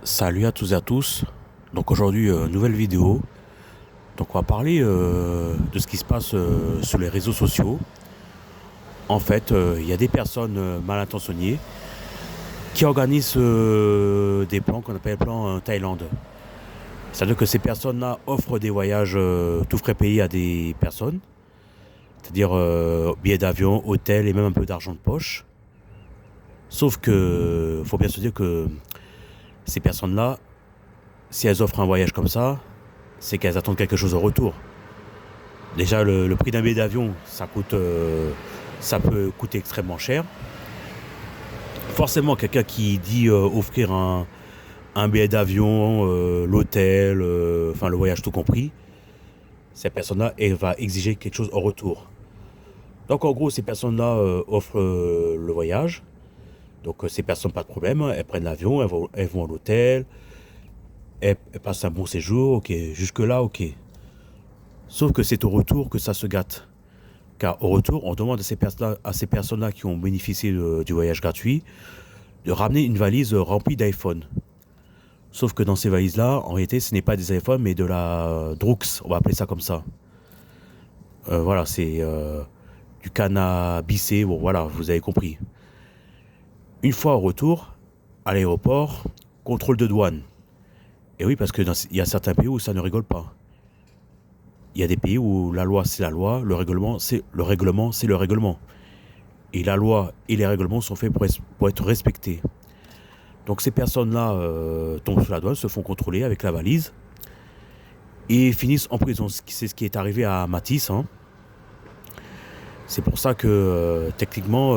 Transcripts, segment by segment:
Salut à tous et à tous. Donc aujourd'hui, nouvelle vidéo. Donc on va parler de ce qui se passe sur les réseaux sociaux. En fait, il y a des personnes mal intentionnées qui organisent des plans qu'on appelle plans Thaïlande. C'est-à-dire que ces personnes-là offrent des voyages tout frais payés à des personnes. C'est-à-dire billets d'avion, hôtel et même un peu d'argent de poche. Sauf que faut bien se dire que ces personnes-là, si elles offrent un voyage comme ça, c'est qu'elles attendent quelque chose en retour. Déjà, le prix d'un billet d'avion, ça peut coûter extrêmement cher. Forcément, quelqu'un qui dit offrir un billet d'avion, l'hôtel, enfin le voyage tout compris, cette personne-là, elle va exiger quelque chose en retour. Donc en gros, ces personnes-là offrent le voyage. Donc ces personnes, pas de problème, elles prennent l'avion, elles vont à l'hôtel, elles passent un bon séjour, ok, jusque-là, ok. Sauf que c'est au retour que ça se gâte. Car au retour, on demande à ces personnes-là qui ont bénéficié du voyage gratuit de ramener une valise remplie d'iPhone. Sauf que dans ces valises-là, en réalité, ce n'est pas des iPhones, mais de la Drux, on va appeler ça comme ça. Voilà, c'est du cannabisé, bon voilà, vous avez compris. Une fois au retour, à l'aéroport, contrôle de douane. Et oui, parce qu'il y a certains pays où ça ne rigole pas. Il y a des pays où la loi, c'est la loi, le règlement, c'est le règlement, c'est le règlement. Et la loi et les règlements sont faits pour être respectés. Donc ces personnes-là tombent sur la douane, se font contrôler avec la valise et finissent en prison. C'est ce qui est arrivé à Matisse. Hein. C'est pour ça que techniquement,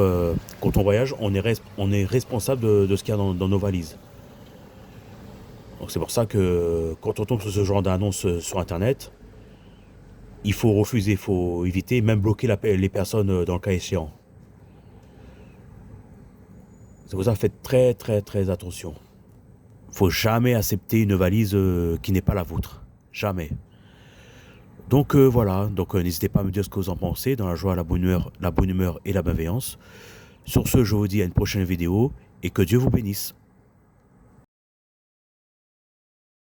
quand on voyage, on est responsable de ce qu'il y a dans nos valises. Donc c'est pour ça que quand on tombe sur ce genre d'annonce sur Internet, il faut refuser, il faut éviter, même bloquer les personnes dans le cas échéant. C'est pour ça que faites très très très attention. Faut jamais accepter une valise qui n'est pas la vôtre. Jamais. Donc voilà, donc n'hésitez pas à me dire ce que vous en pensez, dans la joie, la bonne humeur et la bienveillance. Sur ce, je vous dis à une prochaine vidéo et que Dieu vous bénisse.